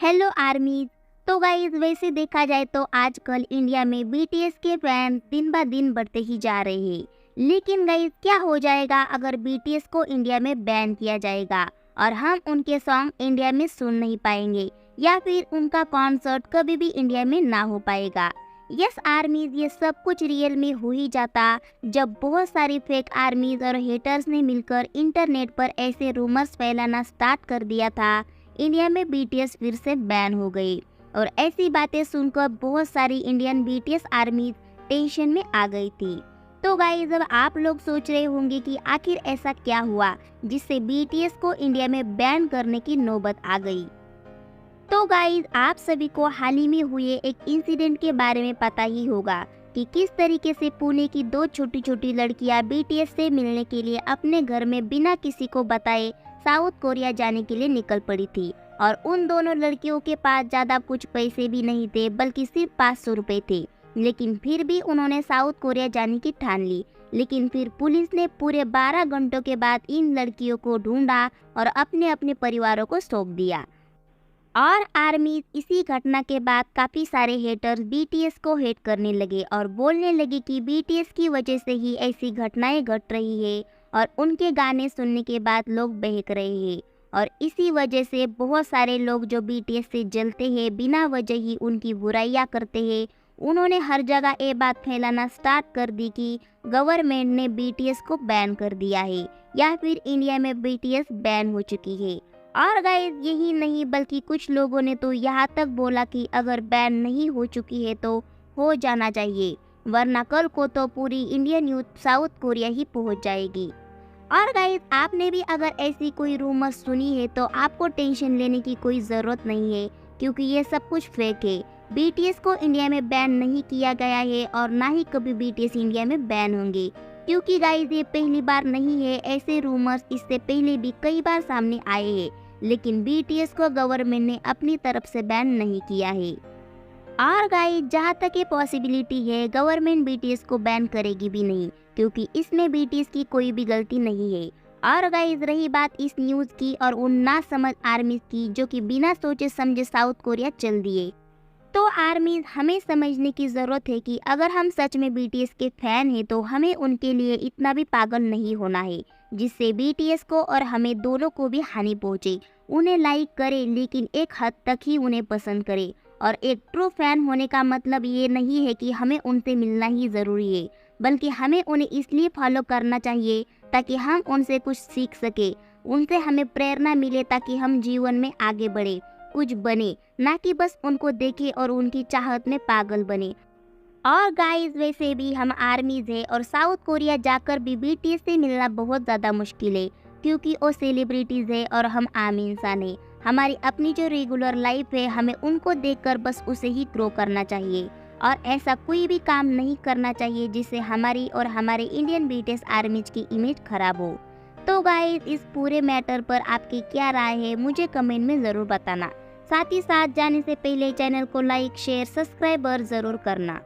Hello आर्मीज। तो guys वैसे देखा जाए तो आजकल इंडिया में बीटीएस के फैन दिन ब दिन बढ़ते ही जा रहे हैं। लेकिन गाइज क्या हो जाएगा अगर बीटीएस को इंडिया में बैन किया जाएगा और हम उनके सॉन्ग इंडिया में सुन नहीं पाएंगे या फिर उनका कॉन्सर्ट कभी भी इंडिया में ना हो पाएगा। यस आर्मीज, ये सब कुछ रियल में हो ही जाता जब बहुत सारी फेक आर्मीज और हेटर्स ने मिलकर इंटरनेट पर ऐसे रूमर्स फैलाना स्टार्ट कर दिया था इंडिया में बीटीएस फिर से बैन हो गई। और ऐसी बातें सुनकर बहुत सारी इंडियन बीटीएस आर्मी टेंशन में आ गई थी। तो गाइस अब आप लोग सोच रहे होंगे कि आखिर ऐसा क्या हुआ जिससे बीटीएस को इंडिया में बैन करने की नौबत आ गई। तो गाइस आप सभी को हाल ही में हुए एक इंसिडेंट के बारे में पता ही होगा कि किस तरीके से पुणे की दो छोटी छोटी लड़कियां बीटीएस से मिलने के लिए अपने घर में बिना किसी को बताए साउथ कोरिया जाने के लिए निकल पड़ी थी। और उन दोनों लड़कियों के पास ज़्यादा कुछ पैसे भी नहीं थे, बल्कि सिर्फ 500 रुपये थे। लेकिन फिर भी उन्होंने साउथ कोरिया जाने की ठान ली। लेकिन फिर पुलिस ने पूरे 12 घंटों के बाद इन लड़कियों को ढूंढा और अपने अपने परिवारों को सौंप दिया। और आर्मी इसी घटना के बाद काफ़ी सारे हेटर्स बीटीएस को हेट करने लगे और बोलने लगे कि बीटीएस की वजह से ही ऐसी घटनाएं घट रही है और उनके गाने सुनने के बाद लोग बहक रहे हैं। और इसी वजह से बहुत सारे लोग जो बीटीएस से जलते हैं, बिना वजह ही उनकी बुराइयां करते हैं, उन्होंने हर जगह ये बात फैलाना स्टार्ट कर दी कि गवर्नमेंट ने बीटीएस को बैन कर दिया है या फिर इंडिया में बीटीएस बैन हो चुकी है। और गाइस यही नहीं बल्कि कुछ लोगों ने तो यहाँ तक बोला कि अगर बैन नहीं हो चुकी है तो हो जाना चाहिए, वरना कल को तो पूरी इंडियन यूथ साउथ कोरिया ही पहुंच जाएगी। और गाइस आपने भी अगर ऐसी कोई रूमर सुनी है तो आपको टेंशन लेने की कोई ज़रूरत नहीं है, क्योंकि ये सब कुछ फेक है। बीटीएस को इंडिया में बैन नहीं किया गया है और ना ही कभी बीटीएस इंडिया में बैन होंगे, क्योंकि गाइस ये पहली बार नहीं है। ऐसे रूमर्स इससे पहले भी कई बार सामने आए हैं, लेकिन बीटीएस को गवर्नमेंट ने अपनी तरफ से बैन नहीं किया है। और गाइस जहाँ तक ये पॉसिबिलिटी है, गवर्नमेंट बीटीएस को बैन करेगी भी नहीं, क्योंकि इसमें बीटीएस की कोई भी गलती नहीं है। और गाइस रही बात इस न्यूज़ की और उन नासमझ आर्मी की जो कि बिना सोचे समझे साउथ कोरिया चल दिए, तो आर्मी हमें समझने की ज़रूरत है कि अगर हम सच में बीटीएस के फैन हैं तो हमें उनके लिए इतना भी पागल नहीं होना है जिससे बीटीएस को और हमें दोनों को भी हानि पहुँचे। उन्हें लाइक करें, लेकिन एक हद तक ही उन्हें पसंद करें। और एक ट्रू फैन होने का मतलब ये नहीं है कि हमें उनसे मिलना ही ज़रूरी है, बल्कि हमें उन्हें इसलिए फॉलो करना चाहिए ताकि हम उनसे कुछ सीख सके, उनसे हमें प्रेरणा मिले ताकि हम जीवन में आगे बढ़े, कुछ बने, ना कि बस उनको देखें और उनकी चाहत में पागल बने। और गाइस वैसे भी हम आर्मीज है और साउथ कोरिया जाकर भी बीटीएस से मिलना बहुत ज़्यादा मुश्किल है, क्योंकि वो सेलिब्रिटीज़ है और हम आम इंसान है। हमारी अपनी जो रेगुलर लाइफ है, हमें उनको देखकर बस उसे ही ग्रो करना चाहिए और ऐसा कोई भी काम नहीं करना चाहिए जिससे हमारी और हमारे इंडियन बीटीएस आर्मीज की इमेज खराब हो। तो गाइस इस पूरे मैटर पर आपकी क्या राय है मुझे कमेंट में ज़रूर बताना। साथ ही साथ जाने से पहले चैनल को लाइक, शेयर, सब्सक्राइब ज़रूर करना।